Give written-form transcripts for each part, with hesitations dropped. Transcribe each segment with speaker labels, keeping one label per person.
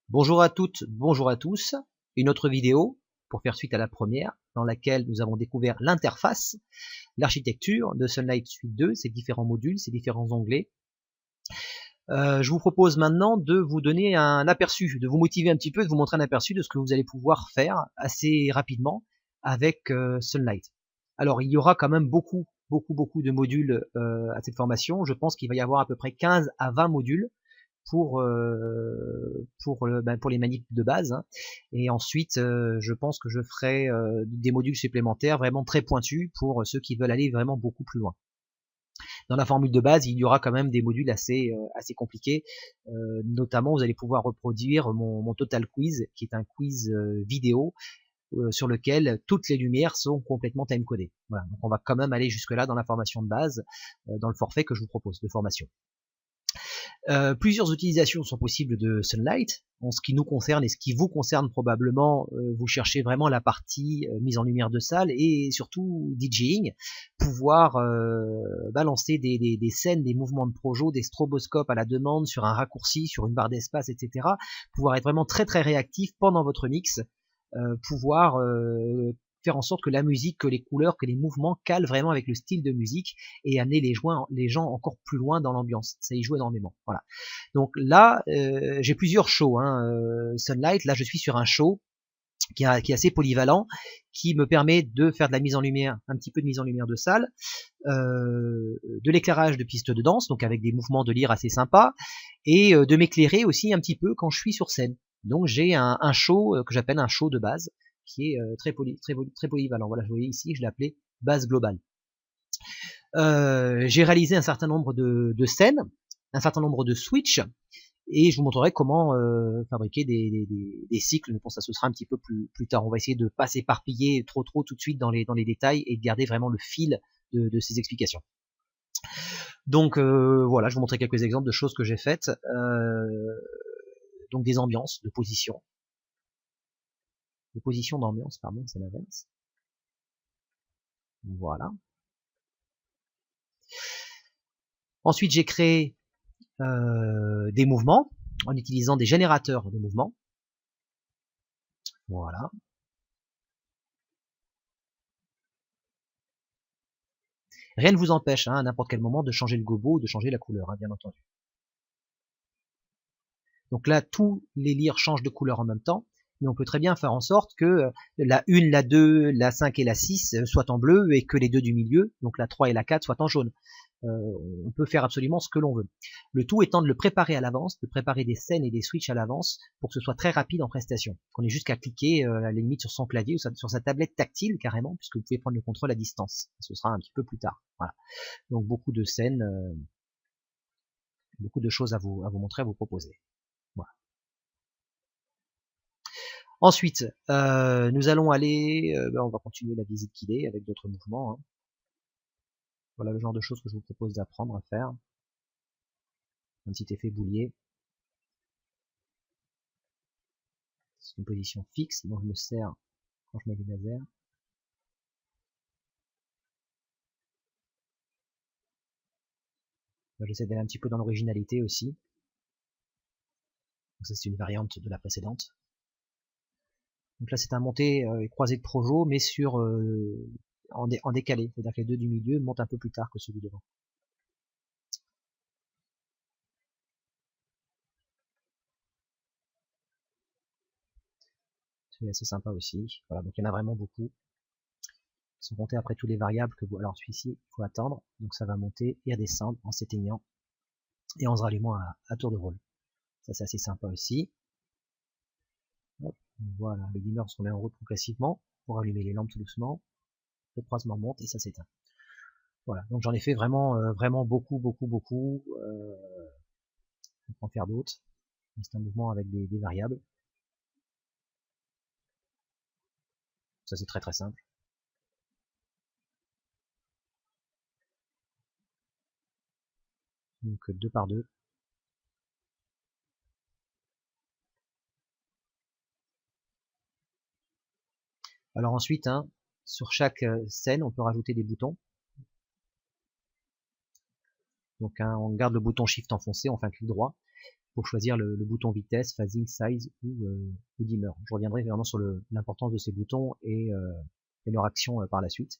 Speaker 1: Bonjour à toutes, bonjour à tous. Une autre vidéo pour faire suite à la première dans laquelle nous avons découvert l'interface, l'architecture de Sunlight Suite 2, ses différents modules, ses différents onglets. Je vous propose maintenant de vous donner un aperçu, de vous motiver un petit peu, de vous montrer un aperçu de ce que vous allez pouvoir faire assez rapidement avec Sunlight. Alors il y aura quand même beaucoup de modules à cette formation. Je pense qu'il va y avoir à peu près 15 à 20 modules pour pour les manips de base, hein. Et ensuite je pense que je ferai des modules supplémentaires vraiment très pointus pour ceux qui veulent aller vraiment beaucoup plus loin. Dans la formule de base, il y aura quand même des modules assez compliqués, notamment vous allez pouvoir reproduire mon Total Quiz, qui est un quiz vidéo sur lequel toutes les lumières sont complètement time-codées. Voilà, donc on va quand même aller jusque là dans la formation de base, dans le forfait que je vous propose de formation. Plusieurs utilisations sont possibles de Sunlight. En ce qui nous concerne et ce qui vous concerne probablement, vous cherchez vraiment la partie mise en lumière de salle et surtout DJing, pouvoir balancer des scènes, des mouvements de projo, des stroboscopes à la demande sur un raccourci, sur une barre d'espace, etc. Pouvoir être vraiment très réactif pendant votre mix, pouvoir faire en sorte que la musique, que les couleurs, que les mouvements calent vraiment avec le style de musique et amener les gens encore plus loin dans l'ambiance. Ça y joue énormément. Voilà. Donc là, j'ai plusieurs shows. Sunlight, là je suis sur un show qui est assez polyvalent, qui me permet de faire de la mise en lumière, un petit peu de mise en lumière de salle, de l'éclairage de piste de danse, donc avec des mouvements de lyre assez sympas, et de m'éclairer aussi un petit peu quand je suis sur scène. Donc j'ai un show que j'appelle un show de base, qui est très polyvalent. Voilà, vous voyez ici, je l'ai appelé base globale. J'ai réalisé un certain nombre de scènes, un certain nombre de switches, et je vous montrerai comment fabriquer des cycles. Mais bon, ça ce sera un petit peu plus tard. On va essayer de pas s'éparpiller trop tout de suite dans les détails et de garder vraiment le fil de ces explications. Donc voilà, je vous montrer quelques exemples de choses que j'ai faites. Donc des ambiances de position d'ambiance, pardon, c'est l'inverse. Voilà. Ensuite, j'ai créé des mouvements en utilisant des générateurs de mouvements. Voilà. Rien ne vous empêche, à n'importe quel moment, de changer le gobo ou de changer la couleur, bien entendu. Donc là, tous les lyres changent de couleur en même temps, mais on peut très bien faire en sorte que la 1, la 2, la 5 et la 6 soient en bleu et que les deux du milieu, donc la 3 et la 4, soient en jaune. On peut faire absolument ce que l'on veut. Le tout étant de le préparer à l'avance, de préparer des scènes et des switches à l'avance pour que ce soit très rapide en prestation. Qu'on ait juste qu'à cliquer à la limite sur son clavier ou sur sa tablette tactile carrément, puisque vous pouvez prendre le contrôle à distance. Ce sera un petit peu plus tard. Voilà. Donc beaucoup de scènes, beaucoup de choses à vous montrer, à vous proposer. Voilà. Ensuite, nous allons aller, on va continuer la visite guidée avec d'autres mouvements. Hein. Voilà le genre de choses que je vous propose d'apprendre à faire. Un petit effet boulier. C'est une position fixe dont je me sers quand je mets les lasers. J'essaie d'aller un petit peu dans l'originalité aussi. Donc ça c'est une variante de la précédente. Donc là c'est un monté et croisé de projo, mais sur en décalé, c'est-à-dire que les deux du milieu montent un peu plus tard que celui devant. C'est assez sympa aussi. Voilà, donc il y en a vraiment beaucoup. Ils sont montés après tous les variables que vous. Alors celui-ci, il faut attendre, donc ça va monter et redescendre en s'éteignant et en se rallumant à tour de rôle. Ça c'est assez sympa aussi. Hop, voilà, les dimmers sont mis en route progressivement pour allumer les lampes tout doucement. Le croisement monte et ça s'éteint. Voilà, donc j'en ai fait vraiment beaucoup. On peut en faire d'autres. C'est un mouvement avec des variables. Ça c'est très simple. Donc 2 par 2. Alors ensuite, sur chaque scène, on peut rajouter des boutons. Donc on garde le bouton Shift enfoncé, on fait un clic droit. pour choisir le bouton vitesse, phasing, size ou dimmer. Je reviendrai vraiment sur l'importance de ces boutons et leur action par la suite.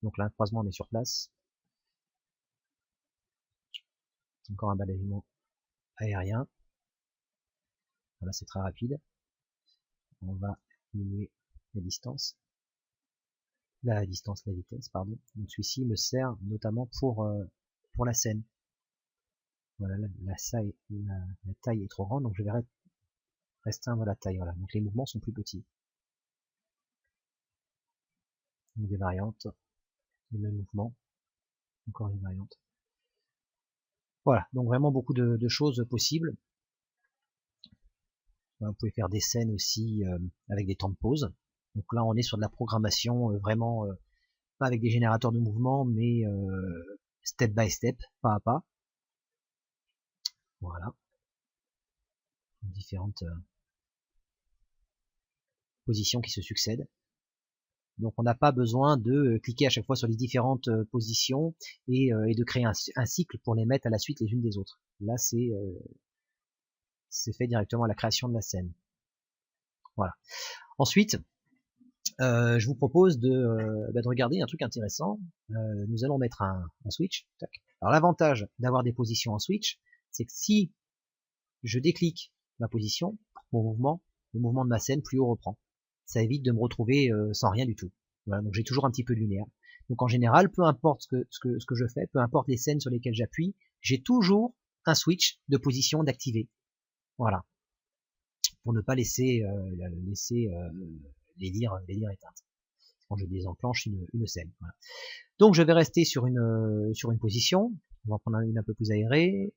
Speaker 1: Donc là, croisement, on est sur place. Encore un balayement aérien. Voilà, c'est très rapide. On va diminuer la distance, la vitesse, pardon. Donc celui-ci me sert notamment pour la scène. Voilà, la taille est trop grande, donc je vais restreindre la taille. Voilà, donc les mouvements sont plus petits. Donc des variantes, les mêmes mouvements, encore des variantes. Voilà, donc vraiment beaucoup de choses possibles. Vous pouvez faire des scènes aussi avec des temps de pause. Donc là, on est sur de la programmation vraiment pas avec des générateurs de mouvement, mais step by step, pas à pas. Voilà. Différentes positions qui se succèdent. Donc on n'a pas besoin de cliquer à chaque fois sur les différentes positions et de créer un cycle pour les mettre à la suite les unes des autres. Là, c'est fait directement à la création de la scène. Voilà. Ensuite, je vous propose de regarder un truc intéressant. Nous allons mettre un switch. Tac. Alors l'avantage d'avoir des positions en switch, c'est que si je déclique ma position, mon mouvement, le mouvement de ma scène plus haut reprend. Ça évite de me retrouver sans rien du tout. Voilà, donc j'ai toujours un petit peu de lumière. Donc en général, peu importe ce que je fais, peu importe les scènes sur lesquelles j'appuie, j'ai toujours un switch de position d'activer. Voilà. Pour ne pas laisser les lire éteintes. Quand je désenclenche une scène. Voilà. Donc je vais rester sur une position. On va prendre une un peu plus aérée,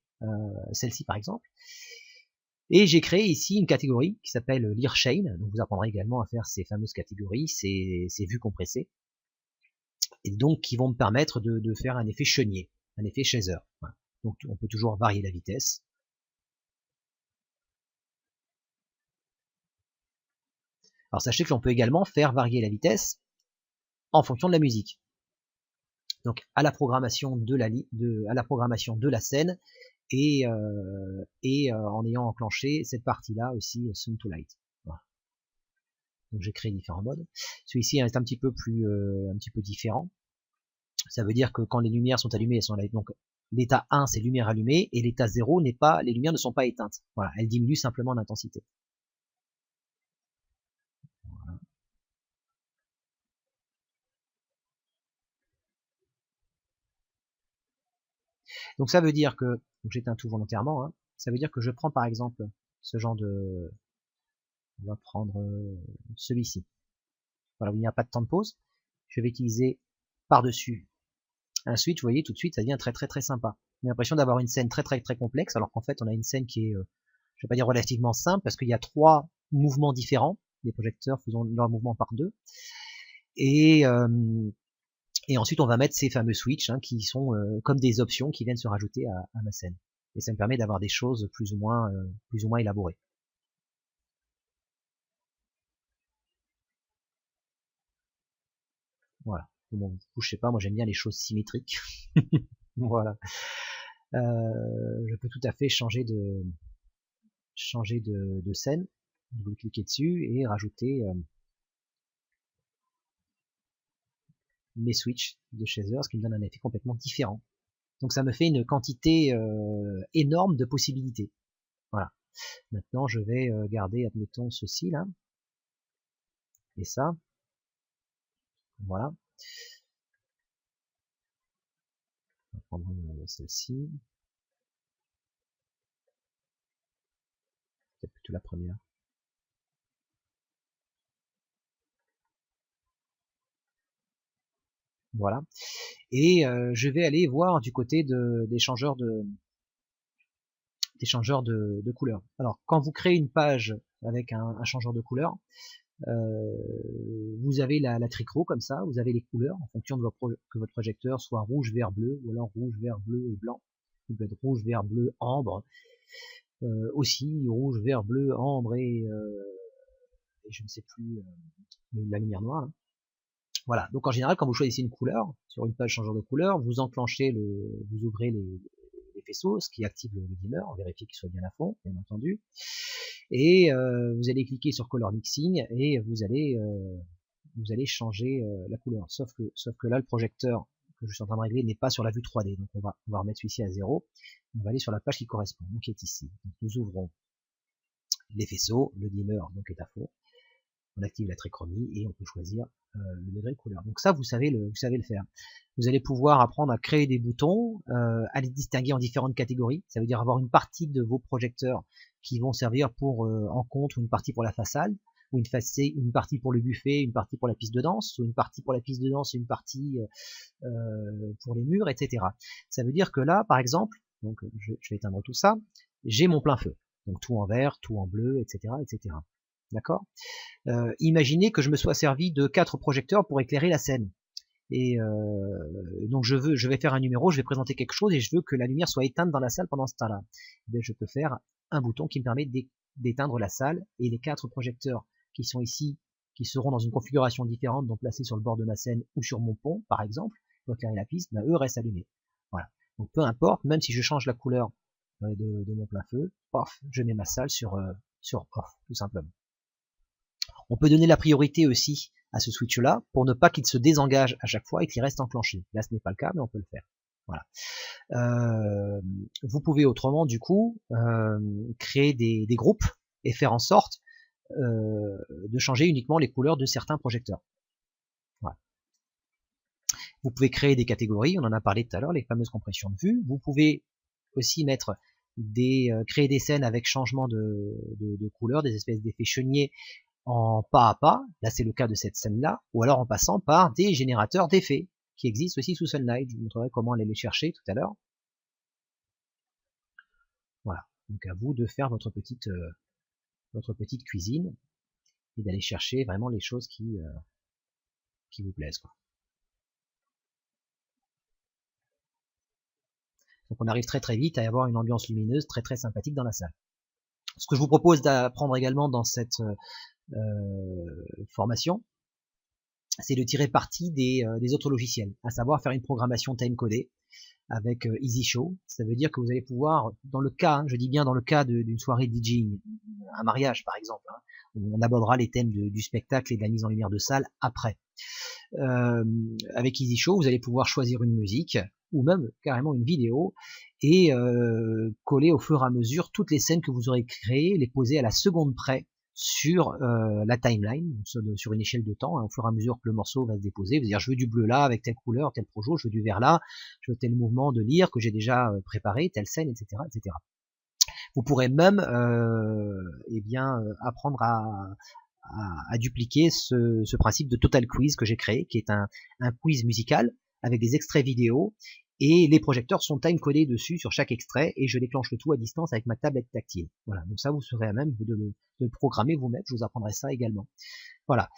Speaker 1: celle-ci par exemple. Et j'ai créé ici une catégorie qui s'appelle Lear Chain. Donc vous apprendrez également à faire ces fameuses catégories, ces vues compressées. Et donc qui vont me permettre de faire un effet chenille, un effet chaser. Voilà. Donc on peut toujours varier la vitesse. Alors sachez que l'on peut également faire varier la vitesse en fonction de la musique. Donc à la programmation de la scène et en ayant enclenché cette partie-là aussi Sound to Light. Voilà. Donc j'ai créé différents modes. Celui-ci est un petit peu différent. Ça veut dire que quand les lumières sont allumées, elles sont là. Donc l'état 1 c'est lumière allumée et l'état 0 n'est pas, les lumières ne sont pas éteintes. Voilà, elles diminuent simplement d'intensité. Voilà. Donc ça veut dire que, j'éteins tout volontairement, hein, ça veut dire que je prends par exemple ce genre de, on va prendre celui-ci. Voilà, où il n'y a pas de temps de pause. Je vais utiliser par-dessus un switch, vous voyez, tout de suite, ça devient très très très sympa. On a l'impression d'avoir une scène très très très complexe, alors qu'en fait, on a une scène qui est, je vais pas dire relativement simple, parce qu'il y a 3 mouvements différents, les projecteurs faisant leur mouvement par 2, et ensuite on va mettre ces fameux switches, hein, qui sont comme des options qui viennent se rajouter à ma scène. Et ça me permet d'avoir des choses plus ou moins élaborées. Voilà. Bon, je sais pas, moi j'aime bien les choses symétriques. Voilà. Je peux tout à fait changer de scène. Vous cliquez dessus et rajouter mes switches de chaser, ce qui me donne un effet complètement différent. Donc ça me fait une quantité énorme de possibilités. Voilà. Maintenant je vais garder, admettons, ceci là. Et ça. Voilà. On va prendre celle-ci. Peut-être plutôt la première. Voilà. Et je vais aller voir du côté des changeurs de couleurs. Alors quand vous créez une page avec un changeur de couleur, vous avez la tricro comme ça, vous avez les couleurs en fonction de que votre projecteur soit rouge, vert, bleu, ou alors rouge, vert, bleu et blanc. Il peut être rouge, vert, bleu, ambre. aussi rouge, vert, bleu, ambre et je ne sais plus la lumière noire. Hein. Voilà. Donc en général, quand vous choisissez une couleur sur une page changeur de couleur, vous enclenchez vous ouvrez les faisceaux, ce qui active le dimmer, vérifiez qu'il soit bien à fond, bien entendu. Et vous allez cliquer sur Color Mixing et vous allez changer la couleur. Sauf que là, le projecteur que je suis en train de régler n'est pas sur la vue 3D. Donc on va remettre celui-ci à 0. On va aller sur la page qui correspond, donc qui est ici. Donc nous ouvrons les faisceaux, le dimmer donc est à fond. On active la trichromie et on peut choisir le degré de couleur. Donc ça, vous savez le faire. Vous allez pouvoir apprendre à créer des boutons, à les distinguer en différentes catégories. Ça veut dire avoir une partie de vos projecteurs qui vont servir pour en compte, ou une partie pour la façade, ou une partie pour le buffet, une partie pour la piste de danse, ou une partie pour la piste de danse et une partie pour les murs, etc. Ça veut dire que là, par exemple, donc je vais éteindre tout ça, j'ai mon plein feu. Donc tout en vert, tout en bleu, etc., etc. D'accord. Imaginez que je me sois servi de 4 projecteurs pour éclairer la scène. Et donc je vais faire un numéro, je vais présenter quelque chose et je veux que la lumière soit éteinte dans la salle pendant ce temps-là. Je peux faire un bouton qui me permet d'éteindre la salle et les 4 projecteurs qui sont ici, qui seront dans une configuration différente, donc placés sur le bord de ma scène ou sur mon pont, par exemple, pour éclairer la piste, eux restent allumés. Voilà. Donc peu importe, même si je change la couleur de mon plein feu, paf, je mets ma salle sur off, tout simplement. On peut donner la priorité aussi à ce switch-là pour ne pas qu'il se désengage à chaque fois et qu'il reste enclenché. Là, ce n'est pas le cas, mais on peut le faire. Voilà. Vous pouvez autrement, du coup, créer des groupes et faire en sorte de changer uniquement les couleurs de certains projecteurs. Voilà. Vous pouvez créer des catégories, on en a parlé tout à l'heure, les fameuses compressions de vue. Vous pouvez aussi mettre créer des scènes avec changement de couleur, des espèces d'effets chenillés en pas à pas, là c'est le cas de cette scène-là, ou alors en passant par des générateurs d'effets, qui existent aussi sous Sunlight. Je vous montrerai comment aller les chercher tout à l'heure. Voilà, donc à vous de faire votre petite cuisine, et d'aller chercher vraiment les choses qui vous plaisent, quoi. Donc on arrive très très vite à avoir une ambiance lumineuse très très sympathique dans la salle. Ce que je vous propose d'apprendre également dans cette formation, c'est de tirer parti des autres logiciels, à savoir faire une programmation time-codée avec EasyShow. Ça veut dire que vous allez pouvoir, dans le cas, je dis bien dans le cas d'une soirée DJing, un mariage par exemple, hein, où on abordera les thèmes du spectacle et de la mise en lumière de salle après. Avec EasyShow, vous allez pouvoir choisir une musique, ou même carrément une vidéo, et coller au fur et à mesure toutes les scènes que vous aurez créées, les poser à la seconde près sur la timeline, sur une échelle de temps, hein, au fur et à mesure que le morceau va se déposer. Vous dire, je veux du bleu là, avec telle couleur, tel projo, je veux du vert là, je veux tel mouvement de lyre que j'ai déjà préparé, telle scène, etc., etc. Vous pourrez même apprendre à dupliquer ce principe de Total Quiz que j'ai créé, qui est un quiz musical avec des extraits vidéo, et les projecteurs sont time-codés dessus sur chaque extrait, et je déclenche le tout à distance avec ma tablette tactile. Voilà, donc ça vous serez à même de le programmer vous-même, je vous apprendrai ça également. Voilà.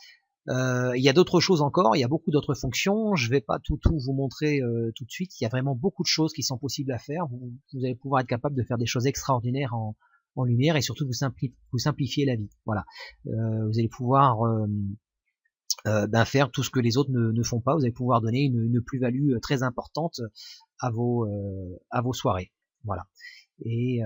Speaker 1: Il y a d'autres choses encore, il y a beaucoup d'autres fonctions, je vais pas tout vous montrer tout de suite, il y a vraiment beaucoup de choses qui sont possibles à faire, vous allez pouvoir être capable de faire des choses extraordinaires en lumière, et surtout vous simplifier la vie. Voilà. Vous allez pouvoir faire tout ce que les autres ne font pas, vous allez pouvoir donner une plus-value très importante à vos soirées. Voilà. Et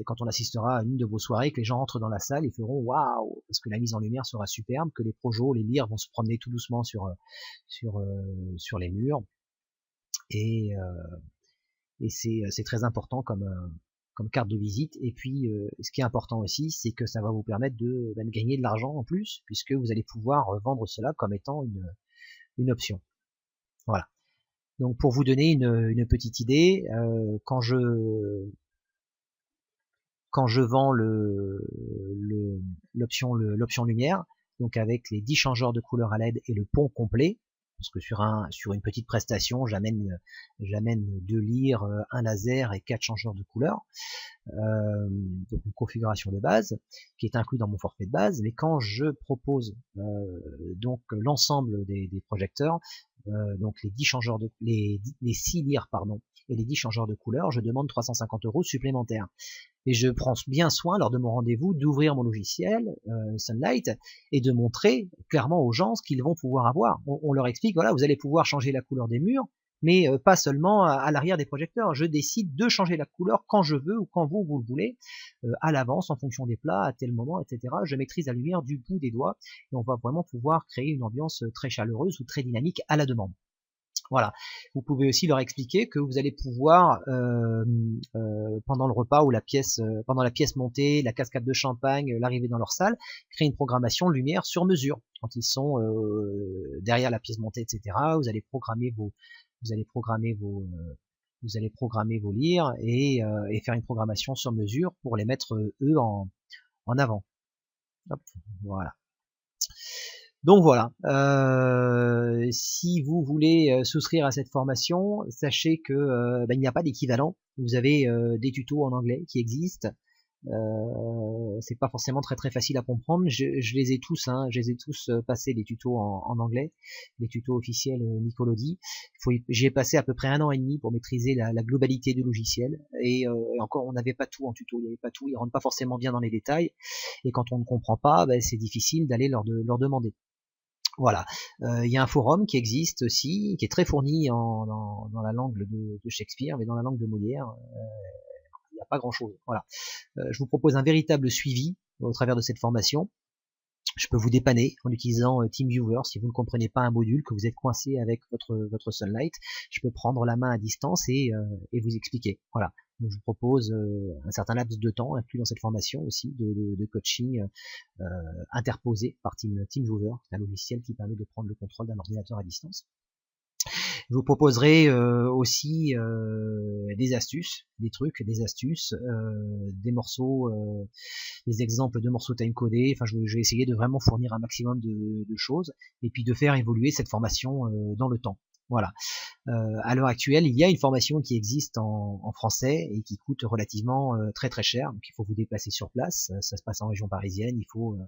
Speaker 1: quand on assistera à une de vos soirées, que les gens entrent dans la salle, ils feront waouh, parce que la mise en lumière sera superbe, que les projos, les lyres vont se promener tout doucement sur les murs, et c'est très important comme carte de visite. Et puis ce qui est important aussi, c'est que ça va vous permettre de gagner de l'argent en plus, puisque vous allez pouvoir vendre cela comme étant une option. Voilà. Donc pour vous donner une petite idée, quand je vends l'option lumière, donc avec les 10 changeurs de couleur à LED et le pont complet, parce que sur une petite prestation, j'amène 2 lyres, un laser et 4 changeurs de couleur, donc une configuration de base qui est inclus dans mon forfait de base. Mais quand je propose donc l'ensemble des projecteurs, donc les 10 changeurs les 6 lyres pardon, et les 10 changeurs de couleur, je demande 350 € supplémentaires. Et je prends bien soin lors de mon rendez-vous d'ouvrir mon logiciel Sunlight et de montrer clairement aux gens ce qu'ils vont pouvoir avoir. On leur explique, voilà, vous allez pouvoir changer la couleur des murs, mais pas seulement à l'arrière des projecteurs. Je décide de changer la couleur quand je veux ou quand vous le voulez, à l'avance, en fonction des plats, à tel moment, etc. Je maîtrise la lumière du bout des doigts et on va vraiment pouvoir créer une ambiance très chaleureuse ou très dynamique à la demande. Voilà. Vous pouvez aussi leur expliquer que vous allez pouvoir pendant le repas ou pendant la pièce montée, la cascade de champagne, l'arrivée dans leur salle, créer une programmation lumière sur mesure. Quand ils sont derrière la pièce montée, etc. Vous allez programmer vos lyres et faire une programmation sur mesure pour les mettre eux en avant. Hop, voilà. Donc voilà, si vous voulez souscrire à cette formation, sachez que il n'y a pas d'équivalent. Vous avez des tutos en anglais qui existent. C'est pas forcément très facile à comprendre. Je les ai tous, passés les tutos en anglais, les tutos officiels Nickelodeon. J'ai passé à peu près 1 an et demi pour maîtriser la globalité du logiciel. Et encore, on n'avait pas tout en tuto, il n'y avait pas tout, ils rentrent pas forcément bien dans les détails. Et quand on ne comprend pas, c'est difficile d'aller leur demander. Voilà, il y a un forum qui existe aussi, qui est très fourni dans la langue de Shakespeare, mais dans la langue de Molière, il n'y a pas grand-chose. Voilà, je vous propose un véritable suivi au travers de cette formation. Je peux vous dépanner en utilisant TeamViewer. Si vous ne comprenez pas un module, que vous êtes coincé avec votre Sunlight, je peux prendre la main à distance et vous expliquer. Voilà. Donc je vous propose un certain laps de temps inclus dans cette formation aussi de coaching interposé par TeamViewer, un logiciel qui permet de prendre le contrôle d'un ordinateur à distance. Je vous proposerai aussi des astuces, des trucs, des astuces, des morceaux, des exemples de morceaux timecodés. Enfin, je vais essayer de vraiment fournir un maximum de choses et puis de faire évoluer cette formation dans le temps. Voilà. À l'heure actuelle, il y a une formation qui existe en français et qui coûte relativement très cher. Donc il faut vous déplacer sur place. Ça se passe en région parisienne. Il faut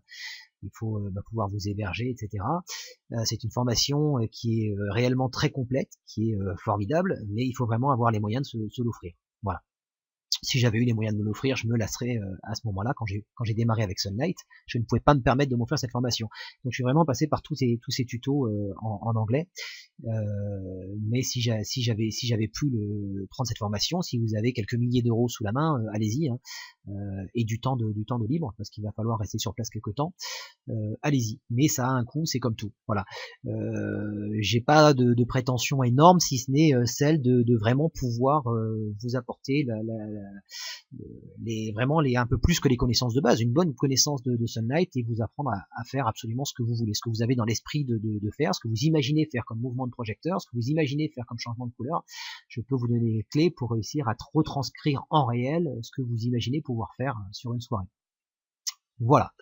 Speaker 1: pouvoir vous héberger, etc. C'est une formation qui est réellement très complète, qui est formidable, mais il faut vraiment avoir les moyens de se l'offrir. Voilà. Si j'avais eu les moyens de me l'offrir, je me lasserais à ce moment-là, quand j'ai démarré avec Sunlight, je ne pouvais pas me permettre de m'offrir cette formation. Donc je suis vraiment passé par tous ces tutos en anglais. Mais si j'avais pu prendre cette formation, si vous avez quelques milliers d'euros sous la main, allez-y, hein, et du temps de libre, parce qu'il va falloir rester sur place quelque temps, allez-y. Mais ça a un coût, c'est comme tout. Voilà. J'ai pas de prétention énorme, si ce n'est celle de vraiment pouvoir vous apporter vraiment un peu plus que les connaissances de base, une bonne connaissance de Sunlight et vous apprendre à faire absolument ce que vous voulez, ce que vous avez dans l'esprit de faire, ce que vous imaginez faire comme mouvement de projecteur, ce que vous imaginez faire comme changement de couleur. Je peux vous donner les clés pour réussir à retranscrire en réel ce que vous imaginez pouvoir faire sur une soirée. Voilà.